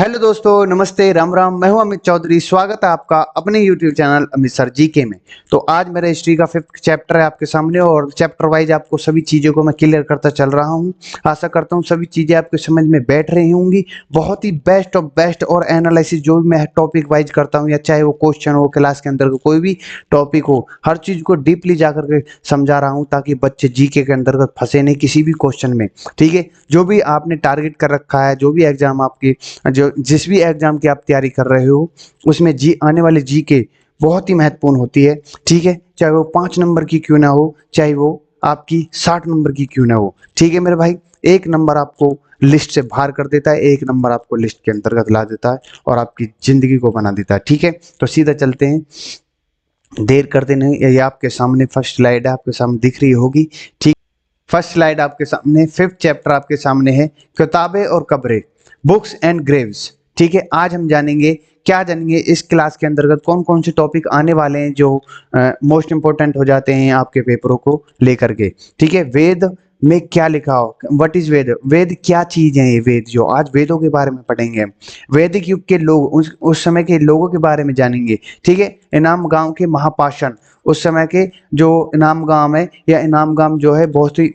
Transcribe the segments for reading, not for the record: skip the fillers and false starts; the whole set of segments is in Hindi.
हेलो दोस्तों, नमस्ते, राम राम। मैं हूं अमित चौधरी। स्वागत है आपका अपने YouTube channel Amit sir GK में। तो आज मेरा हिस्ट्री का 5th चैप्टर है आपके सामने और चैप्टर वाइज आपको सभी चीज़ों को मैं क्लियर करता चल रहा हूं। आशा करता हूं सभी चीज़ें आपके समझ में बैठ रही होंगी। बहुत ही बेस्ट ऑफ बेस्ट और एनालिसिस जो भी मैं टॉपिक वाइज करता हूँ, या चाहे वो क्वेश्चन हो, क्लास के अंदर कोई भी टॉपिक हो, हर चीज़ को डीपली जाकर के समझा रहा हूँ ताकि बच्चे जीके के अंतर्गत फंसे नहीं किसी भी क्वेश्चन में। ठीक है, जो भी आपने टारगेट कर रखा है, जो भी एग्जाम आपकी जो जिस भी एग्जाम की आप तैयारी कर रहे हो, उसमें जी आने वाले जी के बहुत ही महत्वपूर्ण होती है। ठीक है, चाहे वो 5 नंबर की क्यों ना हो, चाहे वो आपकी 60 नंबर की क्यों ना हो। ठीक है मेरे भाई, एक नंबर आपको लिस्ट से बाहर कर देता है, एक नंबर आपको लिस्ट के अंतर्गत ला देता है और आपकी जिंदगी को बना देता है। ठीक है, तो सीधा चलते हैं, देर करते नहीं। ये आपके सामने फर्स्ट स्लाइड है, आपके सामने दिख रही होगी। ठीक, फर्स्ट स्लाइड आपके सामने, 5th चैप्टर आपके सामने है, किताबें और कब्रें, बुक्स एंड ग्रेव्स। ठीक है, आज हम जानेंगे, क्या जानेंगे इस क्लास के अंतर्गत कौन कौन से टॉपिक आने वाले हैं जो मोस्ट इंपोर्टेंट हो जाते हैं आपके पेपरों को लेकर के। ठीक है, वेद में क्या लिखा हो, व्हाट इज वेद, वेद क्या चीज है, ये वेद जो आज वेदों के बारे में पढ़ेंगे हम। वैदिक युग के लोग, उस समय के लोगों के बारे में जानेंगे। ठीक है, इनाम गांव के महापाषाण, उस समय के जो इनाम गांव है, या इनाम गांव जो है बहुत ही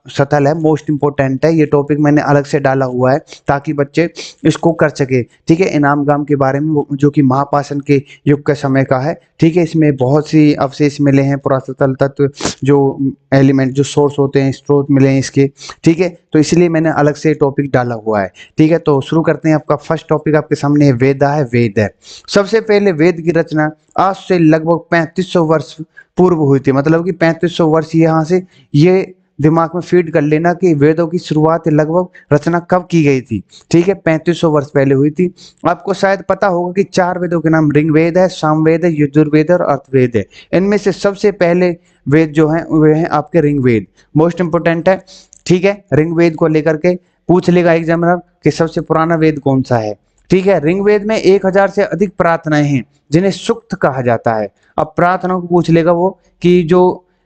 स्थल है, मोस्ट इंपोर्टेंट है। ये टॉपिक मैंने अलग से डाला हुआ है ताकि बच्चे इसको कर सके। ठीक है, इनाम गांव के बारे में जो कि महापाषाण के युग के समय का है। ठीक है, इसमें बहुत सी अवशेष मिले हैं, पुरातत्व तत्व जो एलिमेंट जो सोर्स होते हैं, स्रोत मिले हैं इसके। ठीक है, तो इसलिए मैंने अलग से टॉपिक डाला हुआ है। ठीक है, तो शुरू करते हैं। आपका फर्स्ट टॉपिक आपके सामने है, वेदा है, वेद है। सबसे पहले वेद की रचना आज से लगभग 3500 वर्ष पूर्व हुई थी। मतलब कि 3500 वर्ष यहाँ से ये दिमाग में फीड कर लेना कि वेदों की शुरुआत लगभग रचना कब की गई थी। ठीक है, 3500 वर्ष पहले हुई थी। आपको शायद पता होगा कि 4 वेदों के नाम ऋग्वेद है, सामवेद है, यजुर्वेद और अर्थवेद है। इनमें से सबसे पहले वेद जो है वे हैं आपके ऋग्वेद, मोस्ट इंपोर्टेंट है। ठीक है, ऋग्वेद को लेकर के पूछ लेगा एग्जामिनर कि सबसे पुराना वेद कौन सा है। ठीक है, ऋग्वेद में 1000 से अधिक प्रार्थनाएं हैं जिन्हें सुक्त कहा जाता है। अब प्रार्थना को पूछ लेगा वो कि जो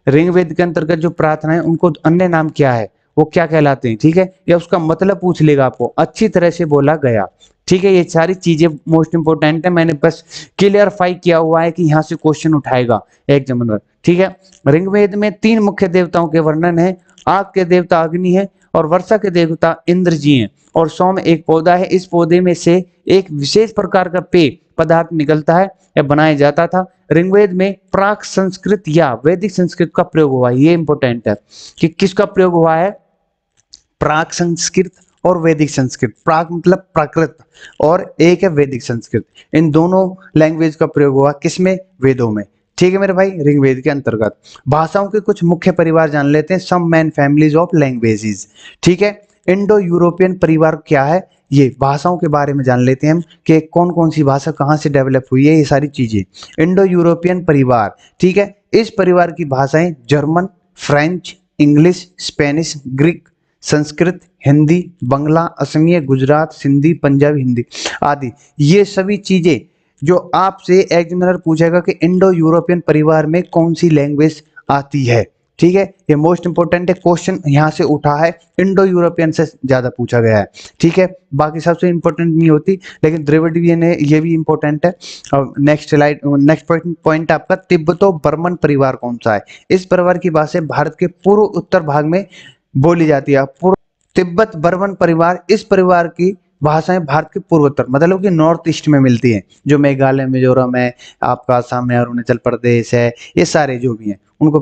ऋग्वेद के अंतर्गत जो प्रार्थना है उनको अन्य नाम क्या है, वो क्या कहलाते हैं। ठीक है, या उसका मतलब पूछ लेगा आपको, अच्छी तरह से बोला गया। ठीक है, ये सारी चीजें मोस्ट इंपोर्टेंट है, मैंने बस क्लियरफाई किया हुआ है कि यहाँ से क्वेश्चन उठाएगा एग्जामिनर। ठीक है, ऋग्वेद में 3 मुख्य देवताओं के वर्णन है। आग के देवता अग्नि है, और वर्षा के देवता इंद्र जी हैं, और सौम एक पौधा है। इस पौधे में से एक विशेष प्रकार का पेय पदार्थ निकलता है या बनाया जाता था। ऋग्वेद में प्राक संस्कृत या वैदिक संस्कृत का प्रयोग हुआ है। ये इंपॉर्टेंट है कि किसका प्रयोग हुआ है, प्राक संस्कृत और वैदिक संस्कृत। प्राक मतलब प्राकृत, और एक है वैदिक संस्कृत। इन दोनों लैंग्वेज का प्रयोग हुआ किसमें, वेदों में। ठीक है मेरे भाई, ऋग्वेद के अंतर्गत। भाषाओं के कुछ मुख्य परिवार जान लेते हैं, some main families of languages. ठीक है, इंडो यूरोपियन परिवार क्या है, ये भाषाओं के बारे में जान लेते हैं हम कि कौन कौन सी भाषा कहाँ से डेवलप हुई है, ये सारी चीजें। इंडो यूरोपियन परिवार, ठीक है, इस परिवार की भाषाएं German, French, English, Spanish, Greek, Sanskrit, Hindi, Bangla, Asamiya, Gujarat, Sindhi, Punjabi, Hindi आदि। ये सभी चीजें जो आपसे एग्जामिनर पूछेगा कि इंडो यूरोपियन परिवार में कौन सी लैंग्वेज आती है। ठीक है, ये मोस्ट इंपोर्टेंट है, क्वेश्चन यहाँ से उठा है, इंडो यूरोपियन से ज्यादा पूछा गया है। ठीक है, बाकी सबसे इंपॉर्टेंट नहीं होती, लेकिन द्रविडियन है, ये भी इंपॉर्टेंट है। और नेक्स्ट स्लाइड, नेक्स्ट पॉइंट आपका, तिब्बतो बर्मन परिवार कौन सा है। इस परिवार की भाषा भारत के पूर्व उत्तर भाग में बोली जाती है। पूर्व तिब्बत बर्मन परिवार, इस परिवार की भाषाएं भारत के पूर्वोत्तर मतलब कि नॉर्थ ईस्ट में मिलती हैं, जो मेघालय, मिजोरम है, आपका असम है, अरुणाचल प्रदेश है, ये सारे जो भी हैं उनको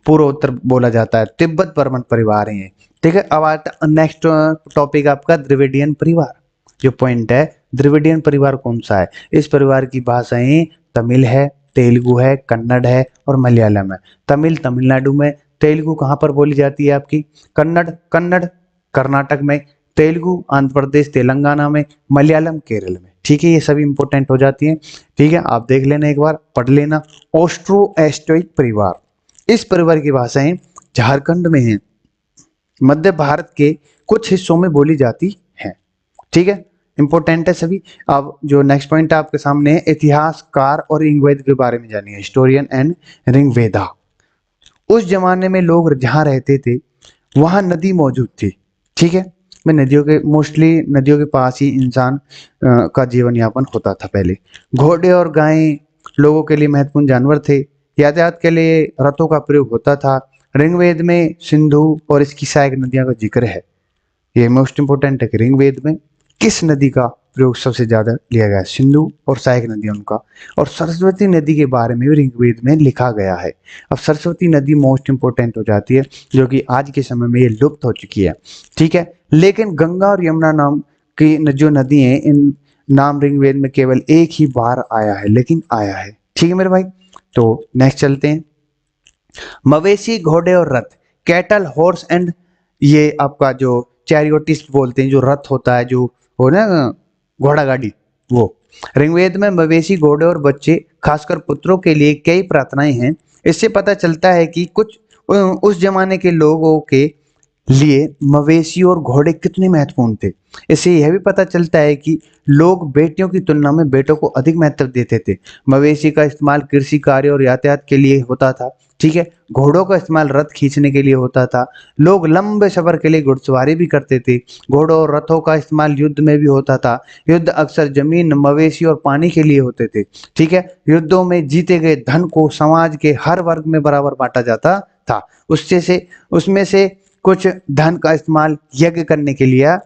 पूर्वोत्तर बोला जाता है। तिब्बत बर्मन परिवार है ये। ठीक है, अब आता है नेक्स्ट टॉपिक आपका, द्रविडियन परिवार। जो पॉइंट है, द्रविडियन परिवार कौन सा है। इस परिवार की भाषाएं तमिल है, तेलुगु है, कन्नड़ है और मलयालम है। तमिल तमिलनाडु में, तेलुगु कहाँ पर बोली जाती है आपकी, कन्नड़ कर्नाटक में, तेलुगु आंध्र प्रदेश तेलंगाना में, मलयालम केरल में। ठीक है, ये सभी इंपॉर्टेंट हो जाती हैं। ठीक है, आप देख लेना, एक बार पढ़ लेना। ऑस्ट्रो एस्टोइक परिवार, इस परिवार की भाषाएं झारखंड में हैं, मध्य भारत के कुछ हिस्सों में बोली जाती हैं। ठीक है, इंपॉर्टेंट है सभी। अब जो नेक्स्ट पॉइंट आपके सामने है, इतिहासकार और ऋग्वेद के बारे में जानिए, हिस्टोरियन एंड ऋग्वेदा। उस जमाने में लोग जहां रहते थे वहां नदी मौजूद थी। ठीक है, में नदियों के मोस्टली नदियों के पास ही इंसान का जीवन यापन होता था पहले। घोड़े और गायें लोगों के लिए महत्वपूर्ण जानवर थे। यातायात के लिए रथों का प्रयोग होता था। ऋग्वेद में सिंधु और इसकी सहायक नदियों का जिक्र है। ये मोस्ट इंपोर्टेंट है कि ऋग्वेद में किस नदी का प्रयोग सबसे ज्यादा लिया गया है, सिंधु और सहायक नदियों का। और सरस्वती नदी के बारे में भी ऋग्वेद में लिखा गया है। अब सरस्वती नदी मोस्ट इंपोर्टेंट हो जाती है, जो कि आज के समय में ये लुप्त हो चुकी है, ठीक है। लेकिन गंगा और यमुना नाम की जो नदी है, इन नाम ऋग्वेद में केवल एक ही बार आया है, लेकिन आया है, ठीक है मेरे भाई। तो नेक्स्ट चलते हैं। मवेशी, घोड़े और रथ, कैटल, हॉर्स एंड, ये आपका जो चैरियोटिस्ट बोलते हैं, जो रथ होता है, जो हो ना घोड़ा गाड़ी, वो। ऋग्वेद में मवेशी, घोड़े और बच्चे, खासकर पुत्रों के लिए कई प्रार्थनाएं हैं। इससे पता चलता है कि कुछ उस जमाने के लोगों के लिए मवेशी और घोड़े कितने महत्वपूर्ण थे। इससे यह भी पता चलता है कि लोग बेटियों की तुलना में बेटों को अधिक महत्व देते थे। मवेशी का इस्तेमाल कृषि कार्य और यातायात के लिए होता था, ठीक है। घोड़ों का इस्तेमाल रथ खींचने के लिए होता था। लोग लंबे सफर के लिए घुड़सवारी भी करते थे। घोड़ों और रथों का इस्तेमाल युद्ध में भी होता था। युद्ध अक्सर जमीन, मवेशी और पानी के लिए होते थे, ठीक है। युद्धों में जीते गए धन को समाज के हर वर्ग में बराबर बांटा जाता था। उसमें से कुछ धन का इस्तेमाल यज्ञ करने के लिए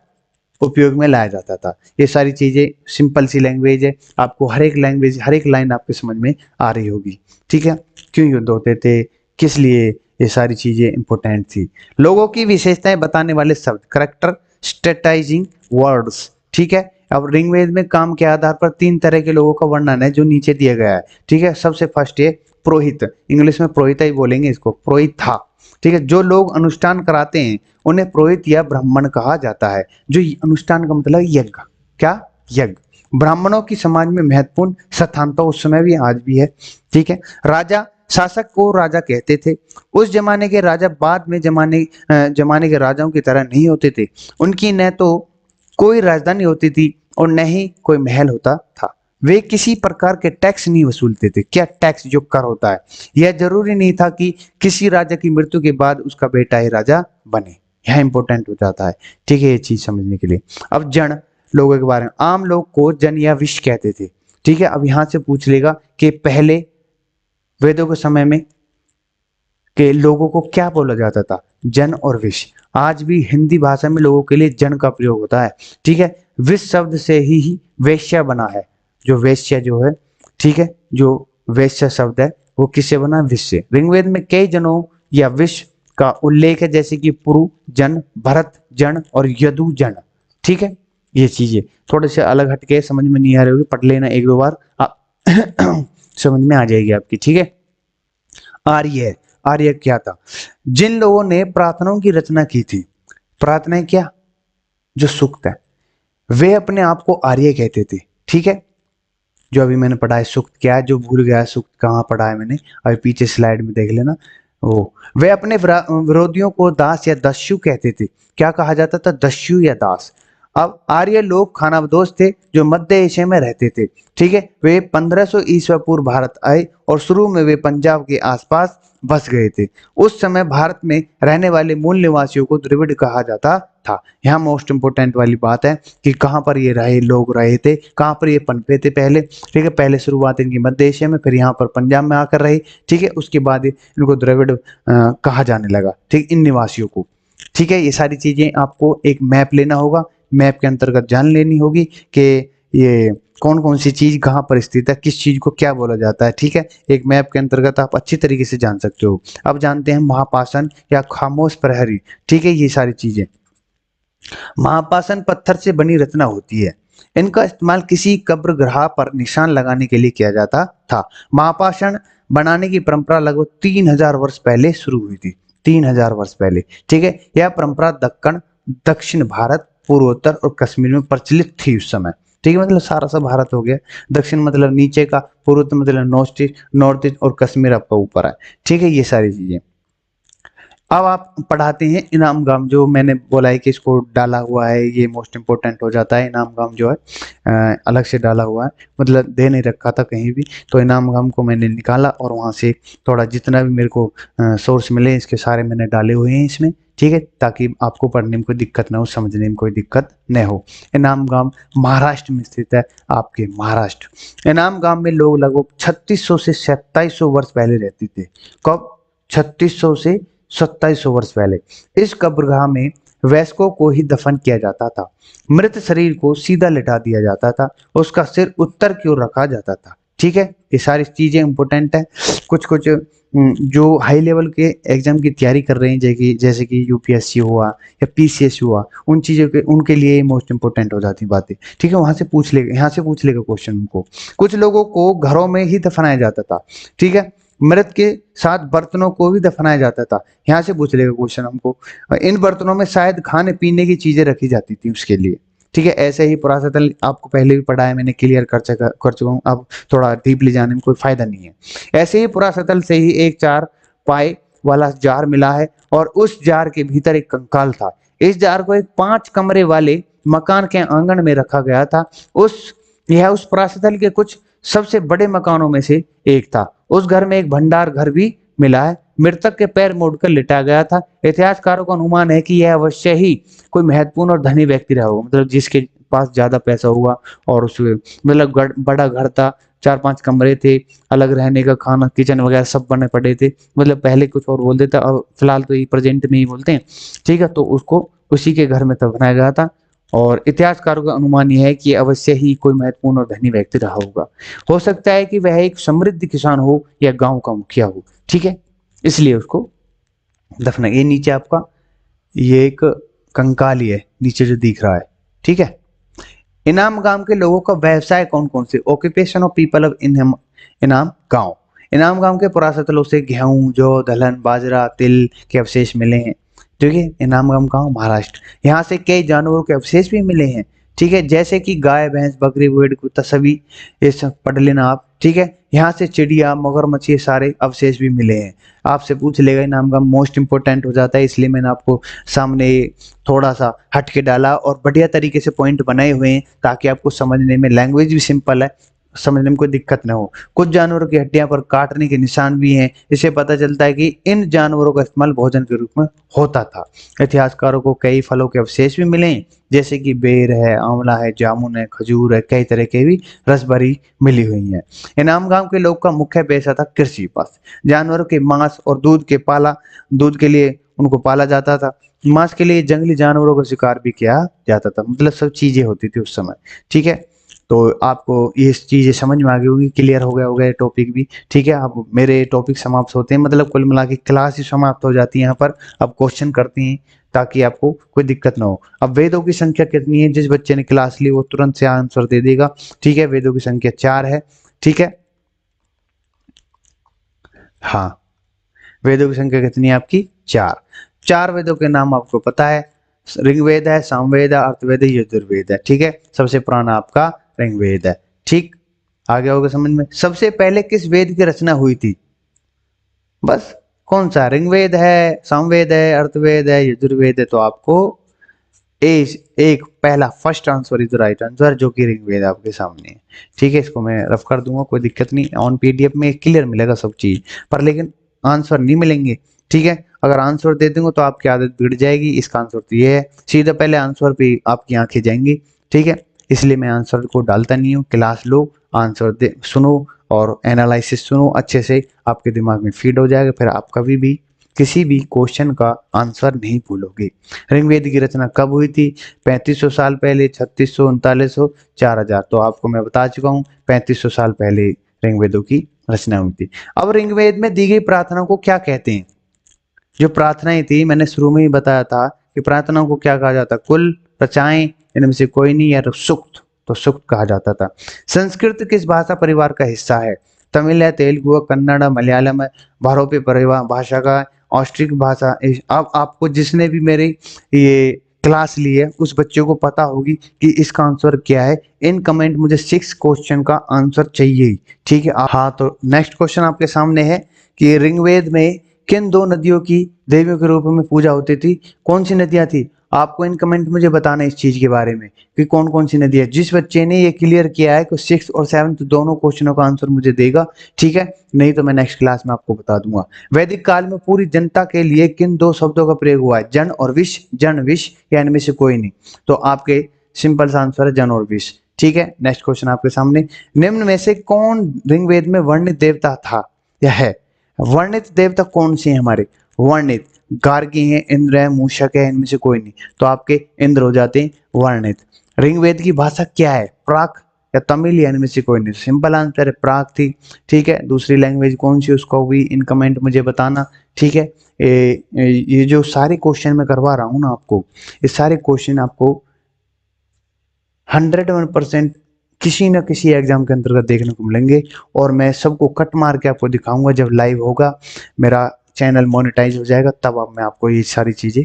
उपयोग में लाया जाता था। ये सारी चीजें सिंपल सी लैंग्वेज है, आपको हर एक लैंग्वेज, हर एक लाइन आपके समझ में आ रही होगी, ठीक है। क्यों युद्ध होते थे, किस लिए, ये सारी चीजें इंपॉर्टेंट थी। लोगों की विशेषताएं बताने वाले शब्द, करेक्टर स्टेटाइजिंग वर्ड्स, ठीक है। अब ऋग्वेद में काम के आधार पर 3 तरह के लोगों का वर्णन है, जो नीचे दिया गया है, ठीक है। सबसे फर्स्ट है पुरोहित, इंग्लिश में पुरोहित ही बोलेंगे इसको, पुरोहित था, ठीक है। जो लोग अनुष्ठान कराते हैं उन्हें पुरोहित या ब्राह्मण कहा जाता है। जो अनुष्ठान का मतलब यज्ञ, क्या, यज्ञ। ब्राह्मणों की समाज में महत्वपूर्ण स्थान तो उस समय भी आज भी है, ठीक है। राजा, शासक को राजा कहते थे। उस जमाने के राजा बाद में जमाने के राजाओं की तरह नहीं होते थे। उनकी न तो कोई राजधानी होती थी और न ही कोई महल होता था। वे किसी प्रकार के टैक्स नहीं वसूलते थे। क्या, टैक्स, जो कर होता है। यह जरूरी नहीं था कि किसी राजा की मृत्यु के बाद उसका बेटा ही राजा बने, यह इंपॉर्टेंट हो जाता है, ठीक है, ये चीज समझने के लिए। अब जन लोगों के बारे में, आम लोग को जन या विश कहते थे, ठीक है। अब यहां से पूछ लेगा कि पहले वेदों के समय में के लोगों को क्या बोला जाता था, जन और विश। आज भी हिंदी भाषा में लोगों के लिए जन का प्रयोग होता है, ठीक है। विश शब्द से ही वैश्य बना है, जो वैश्य जो है, ठीक है, जो वैश्य शब्द है वो किससे बना, विश से। ऋग्वेद में कई जनों या विश का उल्लेख है, जैसे कि पुरु जन, भरत जन और यदु जन, ठीक है। ये चीजें थोड़े से अलग हटके समझ में नहीं आ रही होगी, पढ़ लेना एक दो बार, समझ में आ जाएगी आपकी, ठीक है। आर्य, आर्य क्या था, जिन लोगों ने प्रार्थनाओं की रचना की थी। प्रार्थनाएं क्या, जो सूक्त है, वे अपने आप को आर्य कहते थे, ठीक है। जो अभी मैंने पढ़ा है सूक्त क्या है, जो भूल गया है सूक्त कहाँ पढ़ा है मैंने, अभी पीछे स्लाइड में देख लेना। वो वे अपने विरोधियों को दास या दस्यु कहते थे। क्या कहा जाता था, दस्यु या दास। अब आर्य लोग खानाबदोश थे, जो मध्य एशिया में रहते थे, ठीक है। वे 1500 ईस्वी पूर्व भारत आए और शुरू में वे पंजाब के आसपास बस गए थे। उस समय भारत में रहने वाले मूल निवासियों को द्रविड़ कहा जाता था। यहाँ मोस्ट इंपोर्टेंट वाली बात है कि कहाँ पर ये लोग रहे थे, कहाँ पर ये पनपे थे पहले, ठीक है। पहले शुरुआत इनकी मध्य एशिया में, फिर यहाँ पर पंजाब में आकर रहे, ठीक है। उसके बाद इनको द्रविड़ कहा जाने लगा, ठीक, इन निवासियों को, ठीक है। ये सारी चीजें आपको एक मैप लेना होगा, मैप के अंतर्गत जान लेनी होगी कि ये कौन कौन सी चीज कहाँ पर स्थित है, किस चीज को क्या बोला जाता है, ठीक है। एक मैप के अंतर्गत आप अच्छी तरीके से जान सकते हो। अब जानते हैं महापाषाण या खामोश प्रहरी, ठीक है। ये सारी चीजें, महापाषाण पत्थर से बनी रचना होती है। इनका इस्तेमाल किसी कब्र ग्रह पर निशान लगाने के लिए किया जाता था। महापाषाण बनाने की परंपरा लगभग 3000 वर्ष पहले शुरू हुई थी, 3000 वर्ष पहले, ठीक है। यह परंपरा दक्षिण भारत, पूर्वोत्तर और कश्मीर में प्रचलित थी उस समय, ठीक है। मतलब सारा सा भारत हो गया, दक्षिण मतलब नीचे का, पूर्वोत्तर मतलब नॉर्थ ईस्ट और कश्मीर आपका ऊपर है, ठीक है। ये सारी चीजें अब आप पढ़ाते हैं इनाम गाम, जो मैंने बोला है कि इसको डाला हुआ है, ये मोस्ट इंपोर्टेंट हो जाता है। इनाम गाम जो है अलग से डाला हुआ है, मतलब दे नहीं रखा था कहीं भी, तो इनाम गाम को मैंने निकाला और वहां से थोड़ा जितना भी मेरे को सोर्स मिले इसके सारे मैंने डाले हुए हैं इसमें, ठीक है, ताकि आपको पढ़ने में कोई दिक्कत ना हो, समझने में कोई दिक्कत न हो। इनाम गांव महाराष्ट्र में स्थित है, आपके महाराष्ट्र। इनाम गांव में लोग लगभग 3600 से 2700 वर्ष पहले रहते थे। कब? 3600 से 2700 वर्ष पहले। इस कब्रगाह में वयस्कों को ही दफन किया जाता था। मृत शरीर को सीधा लिटा दिया जाता था, उसका सिर उत्तर की ओर रखा जाता था। ठीक है, ये सारी चीजें इंपॉर्टेंट है। कुछ कुछ जो हाई लेवल के एग्जाम की तैयारी कर रहे हैं, जैसे कि यूपीएससी हुआ या पीसीएस हुआ, उन चीजों के उनके लिए मोस्ट इंपोर्टेंट हो जाती बातें। ठीक है, वहां से पूछ लेगा, यहाँ से पूछ लेगा क्वेश्चन उनको। कुछ लोगों को घरों में ही दफनाया जाता था। ठीक है, मृत के साथ बर्तनों को भी दफनाया जाता था, यहाँ से पूछ लेगा क्वेश्चन हमको। इन बर्तनों में शायद खाने पीने की चीजें रखी जाती थी उसके लिए। ठीक है, ऐसे ही पुरातत्व आपको पहले भी पढ़ा है, मैंने क्लियर कर चुका हूँ, अब थोड़ा डीपली जाने में कोई फायदा नहीं है। ऐसे ही पुरातत्व से ही एक 4 पाए वाला जार मिला है, और उस जार के भीतर एक कंकाल था। इस जार को एक 5 कमरे वाले मकान के आंगन में रखा गया था। यह उस पुरातत्व के कुछ सबसे बड़े मकानों में से एक था। उस घर में एक भंडार घर भी मिला है। मृतक के पैर मोड़कर लिटा गया था। इतिहासकारों का अनुमान है कि यह अवश्य ही कोई महत्वपूर्ण और धनी व्यक्ति रहा होगा, मतलब जिसके पास ज्यादा पैसा होगा, और उस मतलब बड़ा घर था, 4-5 कमरे थे, अलग रहने का, खाना किचन वगैरह सब बने पड़े थे। मतलब पहले कुछ और बोलते थे, अब फिलहाल तो ये प्रेजेंट में ही बोलते हैं। ठीक है, तो उसको उसी के घर में दफनाया गया था, और इतिहासकारों का अनुमान यह है कि अवश्य ही कोई महत्वपूर्ण और धनी व्यक्ति रहा होगा। हो सकता है कि वह एक समृद्ध किसान हो या गांव का मुखिया हो। ठीक है, इसलिए उसको दफना। ये नीचे आपका ये एक कंकाल ही है, नीचे जो दिख रहा है। ठीक है, इनाम गांव के लोगों का व्यवसाय कौन कौन से? ऑक्यूपेशन ऑफ पीपल ऑफ इनाम गांव। इनाम गांव के पुरातत्व से गेहूं, जौ, दलहन, बाजरा, तिल के अवशेष मिले हैं। ठीक है, इनाम गांव महाराष्ट्र। यहाँ से कई जानवरों के अवशेष भी मिले हैं। ठीक है, जैसे कि गाय, भैंस, बकरी, भेड़, कुत्ता, सभी ये सब पढ़ लेना आप। ठीक है, यहाँ से चिड़िया, मगरमच्छ, ये सारे अवशेष भी मिले हैं। आपसे पूछ लेगा, इनाम गांव मोस्ट इंपोर्टेंट हो जाता है, इसलिए मैंने आपको सामने थोड़ा सा हट के डाला, और बढ़िया तरीके से पॉइंट बनाए हुए हैं, ताकि आपको समझने में, लैंग्वेज भी सिंपल है, समझने में कोई दिक्कत ना हो। कुछ जानवरों की हड्डियां पर काटने के निशान भी हैं। इससे पता चलता है कि इन जानवरों का इस्तेमाल भोजन के रूप में होता था। इतिहासकारों को कई फलों के अवशेष भी मिले हैं, जैसे कि बेर है, आंवला है, जामुन है, खजूर है, कई तरह के भी रसभरी मिली हुई है। इनाम गांव के लोग का मुख्य पेशा था कृषि। बस जानवरों के मांस और दूध के लिए उनको पाला जाता था। मांस के लिए जंगली जानवरों का शिकार भी किया जाता था। मतलब सब चीजें होती थी उस समय। ठीक है, तो आपको ये चीजें समझ में आ गई होगी, क्लियर हो गया होगा ये टॉपिक भी। ठीक है, अब मेरे टॉपिक समाप्त होते हैं, मतलब कुल मिला के क्लास ही समाप्त हो जाती है यहाँ पर। अब क्वेश्चन करते हैं, ताकि आपको कोई दिक्कत ना हो। अब वेदों की संख्या कितनी है? जिस बच्चे ने क्लास ली वो तुरंत से आंसर दे देगा। ठीक है, वेदों की संख्या 4 है। ठीक है, हाँ, वेदों की संख्या कितनी है आपकी? 4। 4 वेदों के नाम आपको पता है। ऋग्वेद है, सामवेद है, अर्थवेद है, यजुर्वेद है। ठीक है, सबसे पुराना आपका ऋग्वेद है। ठीक, आ गया होगा समझ में। सबसे पहले किस वेद की रचना हुई थी? बस कौन सा? ऋग्वेद है, सामवेद है, अर्थवेद है, यजुर्वेद है। तो आपको एक पहला first answer is the right answer, जो कि ऋग्वेद आपके सामने है। ठीक है, इसको मैं रफ कर दूंगा, कोई दिक्कत नहीं। ऑन पीडीएफ में क्लियर मिलेगा सब चीज, पर लेकिन आंसर नहीं मिलेंगे। ठीक है, अगर आंसर दे दूंगा तो आपकी आदत बिगड़ जाएगी। इसका आंसर तो ये है, सीधा पहले आंसर पे आपकी आंखें जाएंगी। ठीक है, इसलिए मैं आंसर को डालता नहीं हूँ। क्लास लो, आंसर दे सुनो, और एनालिसिस सुनो अच्छे से, आपके दिमाग में फीड हो जाएगा। फिर आप कभी भी किसी भी क्वेश्चन का आंसर नहीं भूलोगे। ऋग्वेद की रचना कब हुई थी? 3500 साल पहले, 3600, 3900, 4000। तो आपको मैं बता चुका हूँ, 3500 साल पहले ऋग्वेदों की रचना हुई थी। अब ऋग्वेद में दी गई प्रार्थना को क्या कहते हैं? जो प्रार्थनाएं थी, मैंने शुरू में ही बताया था कि प्रार्थनाओं को क्या कहा जाता? कुल, रचाएं, इनमें से कोई नहीं, या सुक्त, तो सुक्त कहा जाता था। संस्कृत किस भाषा परिवार का हिस्सा है? तमिल है, तेलुगु है, कन्नड़ है, मलयालम है, भारोपी परिवार भाषा का, ऑस्ट्रिक भाषा। अब आपको जिसने भी मेरी ये क्लास ली है, उस बच्चे को पता होगी कि इसका आंसर क्या है। इन कमेंट मुझे 6 क्वेश्चन का आंसर चाहिए। ठीक है, हाँ, तो नेक्स्ट क्वेश्चन आपके सामने है कि ऋग्वेद में किन 2 नदियों की देवियों के रूप में पूजा होती थी? कौन सी नदियां थी? आपको इन कमेंट मुझे बताना इस चीज के बारे में कि कौन कौन सी नदी है। जिस बच्चे ने ये क्लियर किया है कि 6 और 7 दोनों क्वेश्चनों का आंसर मुझे देगा, ठीक है, नहीं तो मैं नेक्स्ट क्लास में आपको बता दूंगा। वैदिक काल में पूरी जनता के लिए किन दो शब्दों का प्रयोग हुआ है? जन और विष, जन विष या इनमें से कोई नहीं। तो आपके सिंपल सा आंसर है जन और विष। ठीक है, नेक्स्ट क्वेश्चन आपके सामने, निम्न में से कौन ऋग्वेद में वर्णित देवता था या है? वर्णित देवता कौन से हैं हमारे? वर्णित गार्गी हैं, इंद्र है, मूषक है, इनमें से कोई नहीं। तो आपके इंद्र हो जाते हैं वर्णित। ऋग्वेद की भाषा क्या है? प्राक या तमिल या इनमें से कोई नहीं। सिंपल आंसर है प्राक थी। ठीक है, दूसरी लैंग्वेज कौन सी उसको भी इन कमेंट मुझे बताना। ठीक है, ये जो सारे क्वेश्चन मैं करवा रहा हूँ ना आपको, ये सारे क्वेश्चन आपको 101% किसी न किसी एग्जाम के अंतर्गत देखने को मिलेंगे, और मैं सबको कट मार के आपको दिखाऊंगा जब लाइव होगा, मेरा चैनल मोनेटाइज हो जाएगा, तब अब मैं आपको ये सारी चीजें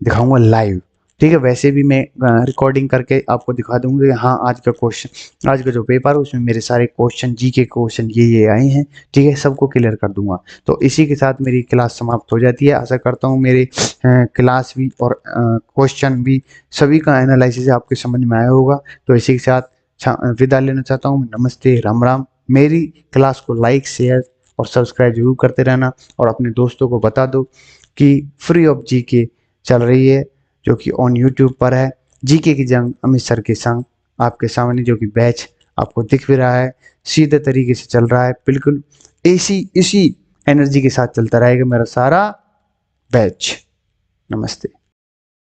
दिखाऊंगा लाइव। ठीक है, वैसे भी मैं रिकॉर्डिंग करके आपको दिखा दूंगा कि हाँ आज का क्वेश्चन, आज का जो पेपर है उसमें मेरे सारे क्वेश्चन, जी के क्वेश्चन ये आए हैं। ठीक है, सबको क्लियर कर दूंगा। तो इसी के साथ मेरी क्लास समाप्त हो जाती है। आशा करता हूँ मेरे क्लास भी और क्वेश्चन भी सभी का एनालिसिस आपके समझ में आया होगा। तो इसी के साथ विदा लेना चाहता हूँ। नमस्ते, राम राम। मेरी क्लास को लाइक, शेयर और सब्सक्राइब जरूर करते रहना, और अपने दोस्तों को बता दो कि फ्री ऑफ जीके चल रही है, जो कि ऑन यूट्यूब पर है। जीके की जंग अमित सर के संग आपके सामने, जो कि बैच आपको दिख भी रहा है, सीधे तरीके से चल रहा है, बिल्कुल इसी एनर्जी के साथ चलता रहेगा मेरा सारा बैच। नमस्ते।